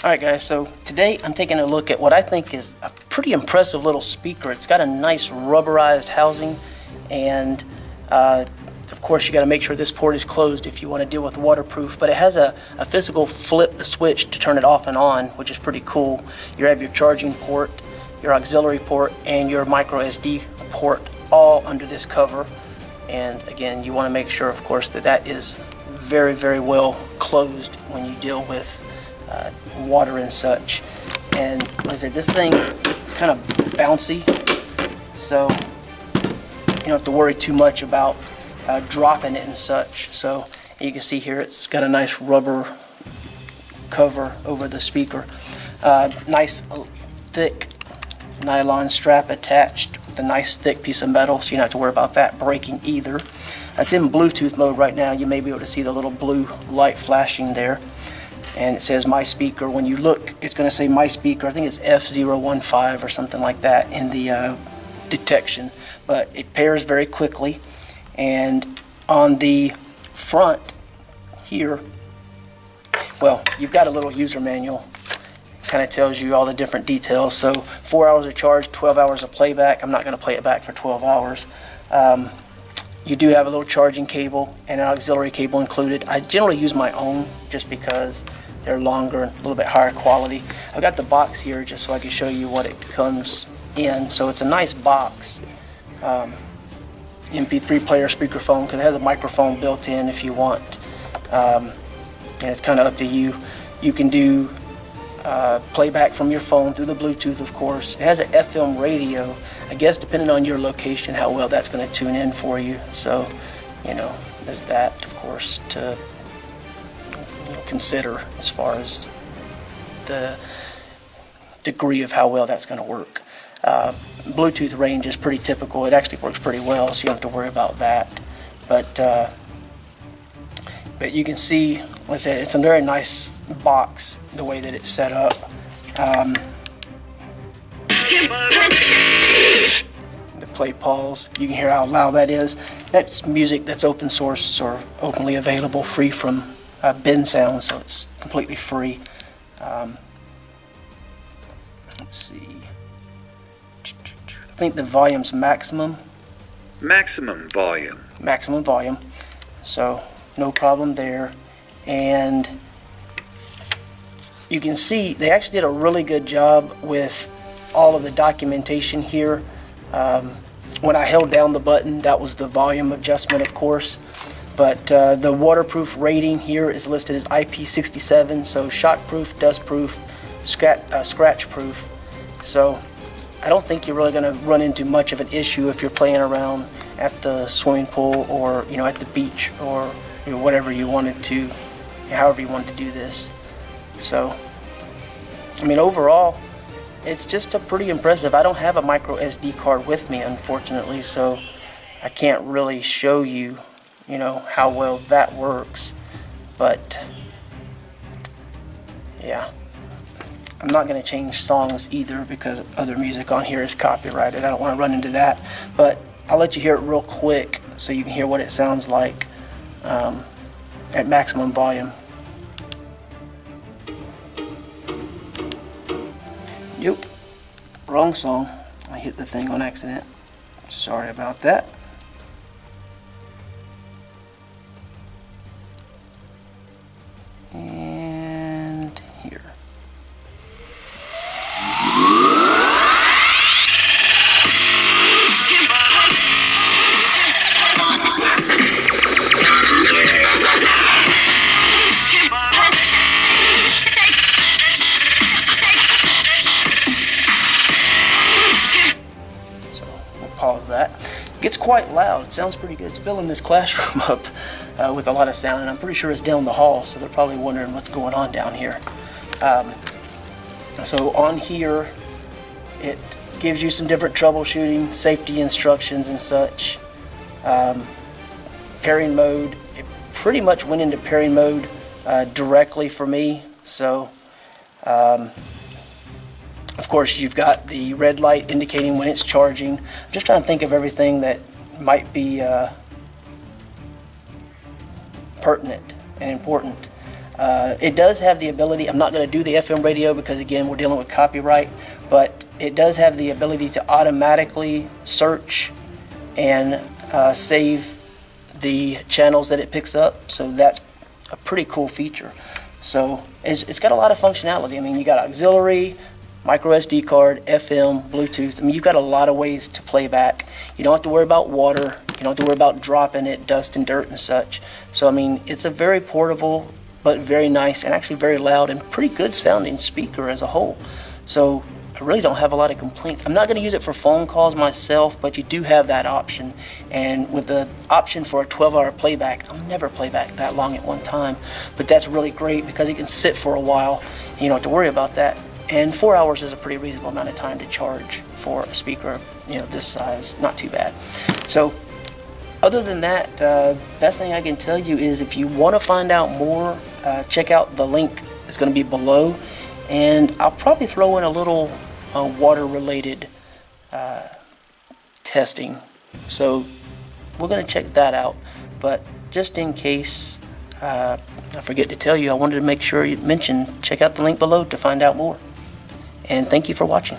Alright guys, so today I'm taking a look at what I think is a pretty impressive little speaker. It's got a nice rubberized housing, and of course you got to make sure this port is closed if you want to deal with waterproof, but it has a physical flip the switch to turn it off and on, which is pretty cool. You have your charging port, your auxiliary port, and your micro SD port all under this cover. And again, you want to make sure, of course, that that is very, very well closed when you deal with water and such. And like I said, this thing is kind of bouncy, so you don't have to worry too much about dropping it and such. So you can see here it's got a nice rubber cover over the speaker. Nice thick nylon strap attached with a nice thick piece of metal, so you don't have to worry about that breaking either. It's in Bluetooth mode right now. You may be able to see the little blue light flashing there. And it says my speaker. When you look, it's going to say my speaker. I think it's F015 or something like that in the detection. But it pairs very quickly. And on the front here, well, you've got a little user manual. Kind of tells you all the different details. So 4 hours of charge, 12 hours of playback. I'm not going to play it back for 12 hours. You do have a little charging cable and an auxiliary cable included. I generally use my own just because they're longer and a little bit higher quality. I've got the box here just so I can show you what it comes in. So it's a nice box. MP3 player, speakerphone, because it has a microphone built in if you want. And it's kind of up to you. You can do playback from your phone through the Bluetooth, of course. It has an FM radio. I guess depending on your location, how well that's going to tune in for you. So, you know, there's that, of course, to consider as far as the degree of how well that's going to work. Bluetooth range is pretty typical. It actually works pretty well, so you don't have to worry about that. But you can see, like I said, it's a very nice box the way that it's set up. The play pause, you can hear how loud that is. That's music that's open source or openly available, free from bin sound, so it's completely free. Let's see. I think the volume's maximum. Maximum volume. Maximum volume. So no problem there. And you can see they actually did a really good job with all of the documentation here. When I held down the button, that was the volume adjustment, of course. But the waterproof rating here is listed as IP67, so shockproof, dustproof, scratch-proof. So I don't think you're really going to run into much of an issue if you're playing around at the swimming pool or at the beach or whatever you wanted to, however you wanted to do this. So, I mean, overall, it's just a pretty impressive. I don't have a micro SD card with me, unfortunately, so I can't really show you, how well that works. But yeah, I'm not going to change songs either because other music on here is copyrighted. I don't want to run into that. But I'll let you hear it real quick so you can hear what it sounds like at maximum volume. Yep, wrong song. I hit the thing on accident. Sorry about that. And here. Pause that. It gets quite loud. It sounds pretty good. It's filling this classroom up with a lot of sound, and I'm pretty sure it's down the hall, so they're probably wondering what's going on down here. So on here, it gives you some different troubleshooting, safety instructions and such. Pairing mode, it pretty much went into pairing mode directly for me, so of course, you've got the red light indicating when it's charging. I'm just trying to think of everything that might be pertinent and important. It does have the ability, I'm not going to do the FM radio because again we're dealing with copyright, but it does have the ability to automatically search and save the channels that it picks up, so that's a pretty cool feature. So it's got a lot of functionality. I mean, you got auxiliary, micro SD card, FM, Bluetooth. I mean, you've got a lot of ways to play back. You don't have to worry about water. You don't have to worry about dropping it, dust and dirt and such. So, I mean, it's a very portable, but very nice and actually very loud and pretty good sounding speaker as a whole. So I really don't have a lot of complaints. I'm not going to use it for phone calls myself, but you do have that option. And with the option for a 12-hour playback, I'll never play back that long at one time. But that's really great because it can sit for a while and you don't have to worry about that. And 4 hours is a pretty reasonable amount of time to charge for a speaker, this size. Not too bad. So other than that, best thing I can tell you is if you want to find out more, check out the link. It's going to be below. And I'll probably throw in a little water-related testing. So we're going to check that out. But just in case I forget to tell you, I wanted to make sure you mention, check out the link below to find out more. And thank you for watching.